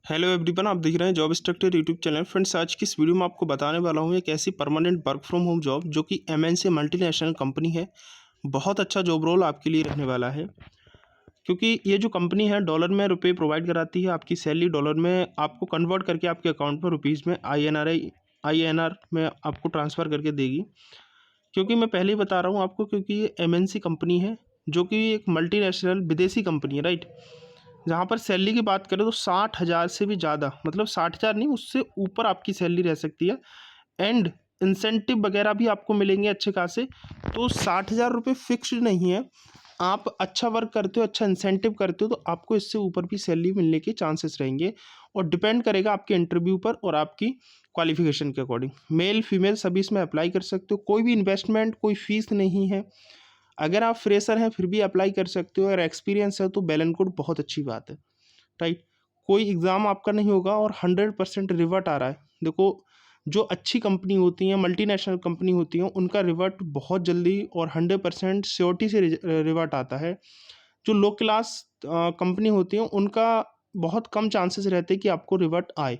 Hello everyone, आप देख रहे हैं job instructor YouTube channel. Friends, आज की इस वीडियो में आपको बताने वाला हूं एक ऐसी permanent work from home job जो कि एमएनसी मल्टीनेशनल कंपनी है। बहुत अच्छा जॉब रोल आपके लिए रहने वाला है, क्योंकि ये जो कंपनी है डॉलर में रुपए प्रोवाइड कराती है। आपकी सैलरी डॉलर में आपको कन्वर्ट करके आपके अकाउंट पर रुपीज़ में आईएनआर में आपको ट्रांसफ़र करके देगी। क्योंकि मैं पहले ही बता रहा हूँ आपको, क्योंकि ये एमएनसी कंपनी है जो कि एक मल्टीनेशनल विदेशी कंपनी है, राइट। जहाँ पर सैलरी की बात करें तो 60,000 से भी ज़्यादा, मतलब 60,000 नहीं, उससे ऊपर आपकी सैलरी रह सकती है। एंड इंसेंटिव वगैरह भी आपको मिलेंगे अच्छे खासे। तो 60,000 रुपये फिक्स्ड नहीं है। आप अच्छा वर्क करते हो, अच्छा इंसेंटिव करते हो, तो आपको इससे ऊपर भी सैलरी मिलने के चांसेस रहेंगे। और डिपेंड करेगा आपके इंटरव्यू पर और आपकी क्वालिफिकेशन के अकॉर्डिंग। मेल फीमेल सभी इसमें अप्लाई कर सकते हो। कोई भी इन्वेस्टमेंट, कोई फीस नहीं है। अगर आप फ्रेशर हैं फिर भी अप्लाई कर सकते हो। अगर एक्सपीरियंस है तो वेल एंड गुड, बहुत अच्छी बात है, राइट। कोई एग्ज़ाम आपका नहीं होगा और 100% रिवर्ट आ रहा है। देखो, जो अच्छी कंपनी होती हैं, मल्टीनेशनल कंपनी होती हैं, उनका रिवर्ट बहुत जल्दी और 100% श्योरिटी से रिवर्ट आता है। जो लो क्लास कंपनी होती हैं उनका बहुत कम चांसेस रहते हैं कि आपको रिवर्ट आए,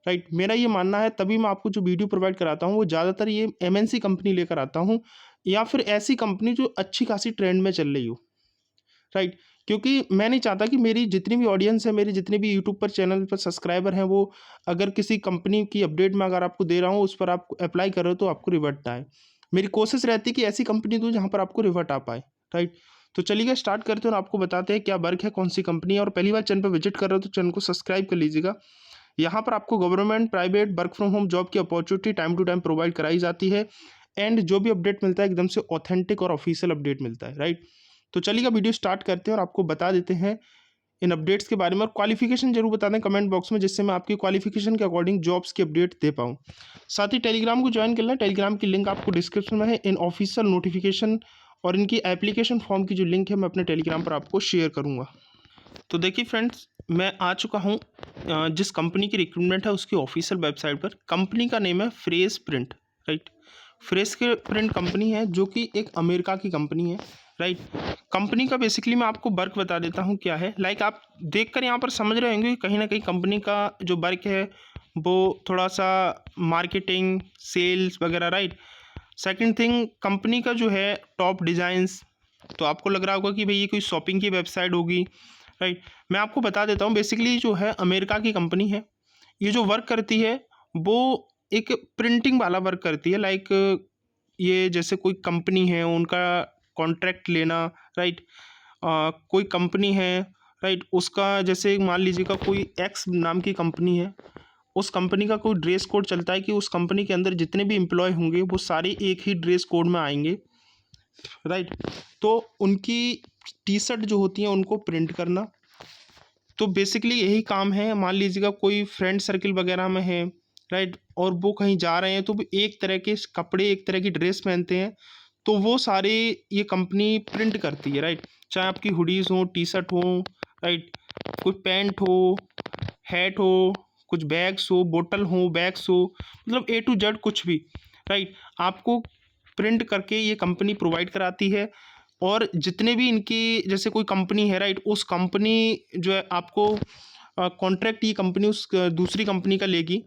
राइट। मेरा ये मानना है, तभी मैं आपको जो वीडियो प्रोवाइड कराता हूँ वो ज़्यादातर ये एमएनसी कंपनी लेकर आता हूँ, या फिर ऐसी कंपनी जो अच्छी खासी ट्रेंड में चल रही हो, राइट। क्योंकि मैं नहीं चाहता कि मेरी जितनी भी ऑडियंस है, मेरे जितने भी यूट्यूब पर चैनल पर सब्सक्राइबर हैं, वो अगर किसी कंपनी की अपडेट में अगर आपको दे रहा हूँ, उस पर आप अप्लाई कर रहे हो तो आपको रिवर्ट ना आए। मेरी कोशिश रहती है कि ऐसी कंपनी दूँ जहाँ पर आपको रिवर्ट आ पाए, राइट। तो चलिए स्टार्ट करते हैं और आपको बताते हैं क्या वर्क है, कौन सी कंपनी है। और पहली बार चैनल पर विजिट कर रहे हो तो चैनल को सब्सक्राइब कर लीजिएगा। यहाँ पर आपको government, private, work from home job की opportunity time to time provide कराई जाती है। एंड जो भी अपडेट मिलता है एकदम से ऑथेंटिक और ऑफिशियल अपडेट मिलता है, राइट। तो चलिए वीडियो स्टार्ट करते हैं और आपको बता देते हैं इन अपडेट्स के बारे में। और क्वालिफिकेशन जरूर बता दें कमेंट बॉक्स में, जिससे मैं आपकी क्वालिफिकेशन के अकॉर्डिंग जॉब्स की अपडेट दे पाऊँ। साथ ही टेलीग्राम को ज्वाइन कर लें। टेलीग्राम की लिंक आपको डिस्क्रिप्शन में है। इन ऑफिशियल नोटिफिकेशन और इनकी एप्लीकेशन फॉर्म की जो लिंक है मैं अपने टेलीग्राम पर आपको शेयर करूँगा। तो देखिए फ्रेंड्स, मैं आ चुका हूँ जिस कंपनी की रिक्रूटमेंट है उसकी ऑफिशियल वेबसाइट पर। कंपनी का नेम है फ्रेश प्रिंट, राइट। फ्रेश के प्रिंट कंपनी है जो कि एक अमेरिका की कंपनी है, राइट। कंपनी का बेसिकली मैं आपको वर्क बता देता हूँ क्या है। लाइक आप देखकर यहाँ पर समझ रहे होंगे कि कहीं ना कहीं कंपनी का जो वर्क है वो थोड़ा सा मार्केटिंग, सेल्स वगैरह, राइट। सेकंड थिंग, कंपनी का जो है टॉप डिज़ाइंस, तो आपको लग रहा होगा कि भाई ये कोई शॉपिंग की वेबसाइट होगी, राइट। मैं आपको बता देता हूँ, बेसिकली जो है अमेरिका की कंपनी है। ये जो वर्क करती है वो एक प्रिंटिंग वाला वर्क करती है। लाइक ये जैसे कोई कंपनी है उनका कॉन्ट्रैक्ट लेना, राइट। कोई कंपनी है, राइट, उसका जैसे मान लीजिएगा कोई एक्स नाम की कंपनी है, उस कंपनी का कोई ड्रेस कोड चलता है कि उस कंपनी के अंदर जितने भी एम्प्लॉय होंगे वो सारे एक ही ड्रेस कोड में आएंगे, राइट। तो उनकी टी शर्ट जो होती हैं उनको प्रिंट करना। तो बेसिकली यही काम है। मान लीजिएगा कोई फ्रेंड सर्किल वगैरह में है, राइट, और वो कहीं जा रहे हैं तो वो एक तरह के कपड़े, एक तरह की ड्रेस पहनते हैं, तो वो सारे ये कंपनी प्रिंट करती है, राइट। चाहे आपकी हुडीज़ हो, टी शर्ट हो, राइट, कोई पैंट हो, हैट हो, कुछ बैग्स हो, बोतल हो, बैग्स हो, मतलब ए टू जेड कुछ भी, राइट, आपको प्रिंट करके ये कंपनी प्रोवाइड कराती है। और जितने भी इनकी जैसे कोई कंपनी है, राइट, उस कंपनी जो है आपको कॉन्ट्रैक्ट ये कंपनी उस दूसरी कंपनी का लेगी।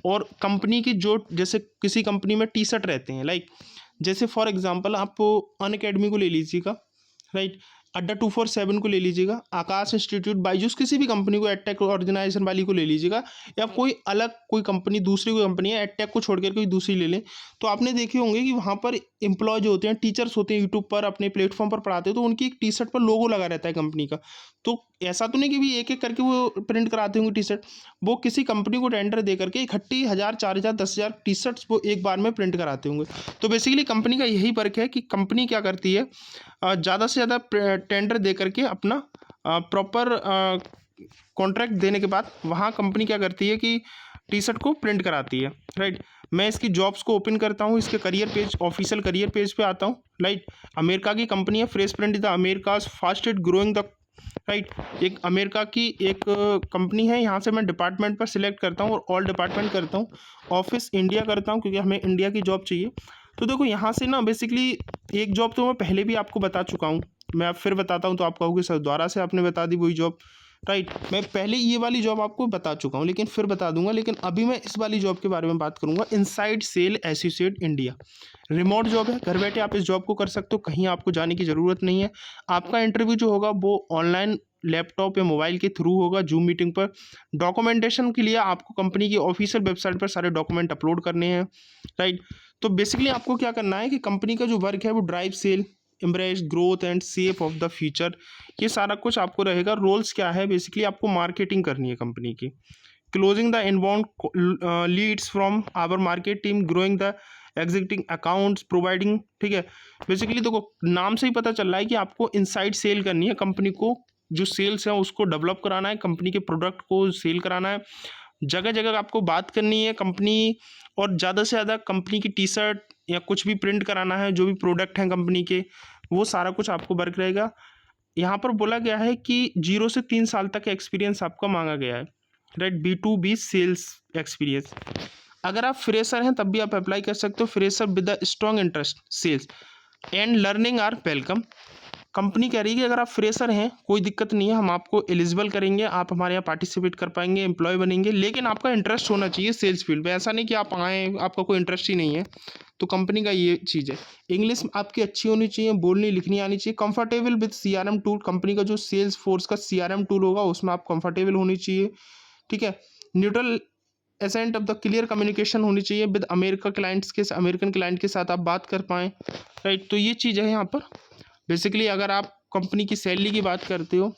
और कंपनी की जो जैसे किसी कंपनी में टी शर्ट रहते हैं, लाइक जैसे फॉर एग्जांपल आप अनअकैडमी को ले लीजिएगा, राइट, अड्डा 247 को ले लीजिएगा, आकाश इंस्टीट्यूट, बायजूस, किसी भी कंपनी को, एडटेक ऑर्गेनाइजेशन वाली को ले लीजिएगा, या कोई अलग कोई कंपनी, दूसरी कोई कंपनी है, एडटेक को छोड़कर कोई दूसरी ले लें। तो आपने देखे होंगे कि वहाँ पर एम्प्लॉय जो होते हैं, टीचर्स होते हैं, यूट्यूब पर अपने प्लेटफॉर्म पर पढ़ाते हैं, तो उनकी एक टी शर्ट पर लोगो लगा रहता है कंपनी का। तो ऐसा तो नहीं कि भी एक एक करके वो प्रिंट कराते होंगे टी शर्ट। वो किसी कंपनी को टेंडर दे करके इकट्ठी 1,000, 4,000, 10,000 टी शर्ट्स वो एक बार में प्रिंट कराते होंगे। तो बेसिकली कंपनी का यही वर्क है कि कंपनी क्या करती है, ज़्यादा से ज़्यादा टेंडर दे करके अपना प्रॉपर कॉन्ट्रैक्ट देने के बाद वहाँ कंपनी क्या करती है कि टी शर्ट को प्रिंट कराती है, राइट। मैं इसकी जॉब्स को ओपन करता हूँ, इसके career page, official career page पे आता हूँ, राइट। अमेरिका की कंपनी है fresh print, is the America's fastest growing the, right. एक अमेरिका की एक कंपनी है। यहाँ से मैं डिपार्टमेंट पर सिलेक्ट करता हूँ और ऑल डिपार्टमेंट करता हूँ, ऑफिस इंडिया करता हूँ क्योंकि हमें इंडिया की जॉब चाहिए। तो देखो यहाँ से ना बेसिकली एक जॉब तो मैं पहले भी आपको बता चुका हूँ, मैं अब फिर बताता हूँ तो आप कहोगे सर दोबारा से आपने बता दी वही जॉब, राइट। मैं पहले ये वाली जॉब आपको बता चुका हूँ, लेकिन फिर बता दूंगा, लेकिन अभी मैं इस वाली जॉब के बारे में बात करूंगा। Inside sale associate India, remote job है, घर बैठे आप इस जॉब को कर सकते हो, कहीं आपको जाने की ज़रूरत नहीं है। आपका इंटरव्यू जो होगा वो ऑनलाइन लैपटॉप या मोबाइल के थ्रू होगा, जूम मीटिंग पर। डॉक्यूमेंटेशन के लिए आपको कंपनी की ऑफिशियल वेबसाइट पर सारे डॉक्यूमेंट अपलोड करने हैं, राइट। तो बेसिकली आपको क्या करना है कि कंपनी का जो वर्क है वो drive sale, embrace growth and shape of the future, ये सारा कुछ आपको रहेगा। रोल्स क्या है, बेसिकली आपको मार्केटिंग करनी है कंपनी की, closing the inbound leads from our market team, growing the existing accounts, providing, ठीक है। बेसिकली देखो नाम से ही पता चल रहा है कि आपको इनसाइड सेल करनी है, कंपनी को जो सेल्स है उसको डेवलप कराना है, कंपनी के प्रोडक्ट को सेल कराना है, जगह जगह आपको बात करनी है कंपनी, और ज़्यादा से ज़्यादा कंपनी की टी शर्ट या कुछ भी प्रिंट कराना है, जो भी प्रोडक्ट हैं कंपनी के, वो सारा कुछ आपको वर्क रहेगा। यहाँ पर बोला गया है कि 0 से 3 साल तक का एक्सपीरियंस आपका मांगा गया है, राइट। B2B sales experience. अगर आप फ्रेशर हैं तब भी आप अप्लाई कर सकते हो, fresher with the strong interest sales and learning are welcome. Company कह रही है कि अगर आप फ्रेशर हैं कोई दिक्कत नहीं है, हम आपको एलिजिबल करेंगे, आप हमारे यहाँ पार्टिसिपेट कर पाएंगे, एम्प्लॉय बनेंगे, लेकिन आपका इंटरेस्ट होना चाहिए सेल्स फील्ड में। ऐसा नहीं कि आप आएँ आपका कोई इंटरेस्ट ही नहीं है। तो कंपनी का ये चीज़ है। इंग्लिश आपकी अच्छी होनी चाहिए, बोलनी लिखनी आनी चाहिए, comfortable with CRM tool, company का जो सेल्स फोर्स का CRM टूल होगा उसमें आप कंफर्टेबल होनी चाहिए, ठीक है। Neutral ascent of the clear communication होनी चाहिए विद अमेरिकन क्लाइंट के साथ आप बात कर पाएँ, राइट। तो ये चीज़ है यहाँ पर। बेसिकली अगर आप कंपनी की सैलरी की बात करते हो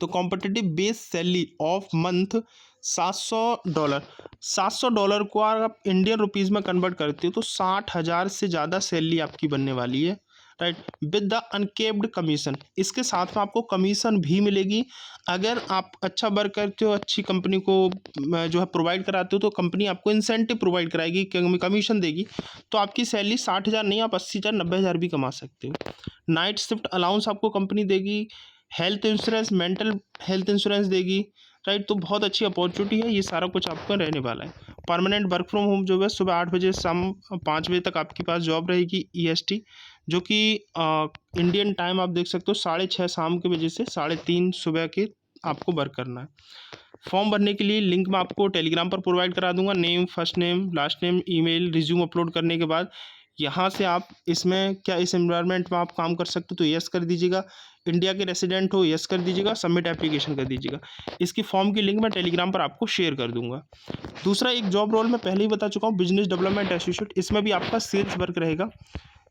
तो competitive base salary of month $700, $700 को अगर आप इंडियन रुपीज़ में कन्वर्ट करते हो तो 60,000 से ज़्यादा सैलरी आपकी बनने वाली है, राइट, विद द अनकेप्ड कमीशन। इसके साथ में आपको कमीशन भी मिलेगी। अगर आप अच्छा वर्क करते हो, अच्छी कंपनी को जो है प्रोवाइड कराते हो, तो कंपनी आपको इंसेंटिव प्रोवाइड कराएगी, कमीशन देगी। तो आपकी सैलरी 60,000 नहीं, आप 80,000 90,000 भी कमा सकते हो। नाइट शिफ्ट अलाउंस आपको कंपनी देगी, health insurance, mental health insurance देगी, राइट। तो बहुत अच्छी अपॉर्चुनिटी है, ये सारा कुछ आपका रहने वाला है। परमानेंट वर्क फ्रॉम होम जो है सुबह 8 बजे शाम 5 बजे तक आपके पास जॉब रहेगी EST, जो कि इंडियन टाइम आप देख सकते हो 6:30 शाम के बजे से 3:30 सुबह के आपको वर्क करना है। फॉर्म भरने के लिए लिंक मैं आपको टेलीग्राम पर प्रोवाइड करा दूंगा। Name, first name, last name, email, resume upload करने के बाद यहाँ से आप इसमें क्या इस एनवायरनमेंट में आप काम कर सकते हो तो यस कर दीजिएगा। इंडिया के रेसिडेंट हो यस कर दीजिएगा, सबमिट एप्लीकेशन कर दीजिएगा। इसकी फॉर्म की लिंक मैं टेलीग्राम पर आपको शेयर कर दूंगा। दूसरा एक जॉब रोल मैं पहले ही बता चुका हूँ, बिजनेस डेवलपमेंट एसोसिएट। इसमें भी आपका सेल्स वर्क रहेगा।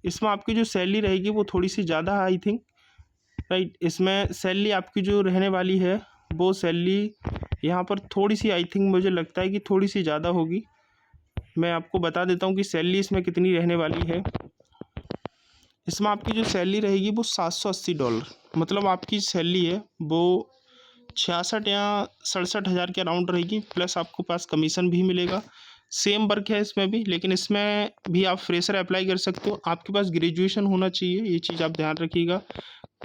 इसमें आपकी जो सैलरी रहेगी वो थोड़ी सी ज़्यादा है आई थिंक, राइट। इसमें सैलरी आपकी जो रहने वाली है वो सैलरी यहाँ पर थोड़ी सी आई थिंक मुझे लगता है कि थोड़ी सी ज़्यादा होगी। मैं आपको बता देता हूँ कि सैलरी इसमें कितनी रहने वाली है। इसमें आपकी जो सैलरी रहेगी वो $780, मतलब आपकी सैलरी है वो 66 या 67,000 के अराउंड रहेगी, प्लस आपको पास कमीशन भी मिलेगा। सेम वर्क है इसमें भी, लेकिन इसमें भी आप फ्रेशर अप्लाई कर सकते हो। आपके पास ग्रेजुएशन होना चाहिए, ये चीज़ आप ध्यान रखिएगा।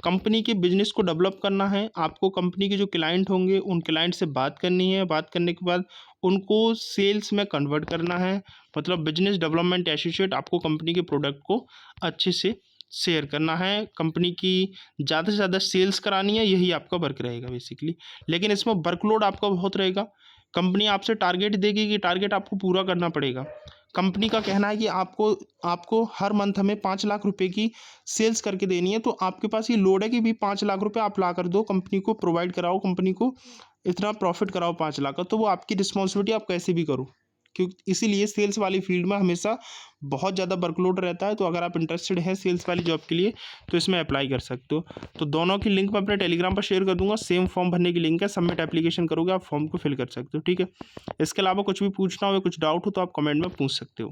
कंपनी के बिजनेस को डेवलप करना है आपको, कंपनी के जो क्लाइंट होंगे उन क्लाइंट से बात करनी है, बात करने के बाद उनको सेल्स में कन्वर्ट करना है। मतलब बिजनेस डेवलपमेंट एसोसिएट, आपको कंपनी के प्रोडक्ट को अच्छे से शेयर करना है, कंपनी की ज़्यादा से ज़्यादा सेल्स करानी है, यही आपका वर्क रहेगा बेसिकली। लेकिन इसमें वर्कलोड आपका बहुत रहेगा। कंपनी आपसे टारगेट देगी कि टारगेट आपको पूरा करना पड़ेगा। कंपनी का कहना है कि आपको हर मंथ हमें 5 लाख रुपए की सेल्स करके देनी है, तो आपके पास ये लोड है कि भी 5 लाख रुपए आप ला कर दो, कंपनी को प्रोवाइड कराओ, कंपनी को इतना प्रॉफिट कराओ 5 लाख का। तो वो आपकी रिस्पॉन्सिबिलिटी, आप कैसे भी करो, क्योंकि इसीलिए सेल्स वाली फील्ड में हमेशा बहुत ज़्यादा वर्कलोड रहता है। तो अगर आप इंटरेस्टेड हैं सेल्स वाली जॉब के लिए तो इसमें अप्लाई कर सकते हो। तो दोनों की लिंक मैं अपने टेलीग्राम पर शेयर कर दूंगा। सेम फॉर्म भरने की लिंक है, सबमिट एप्लीकेशन करोगे आप फॉर्म को फिल कर सकते हो, ठीक है। इसके अलावा कुछ भी पूछना हो या कुछ डाउट हो तो आप कमेंट में पूछ सकते हो।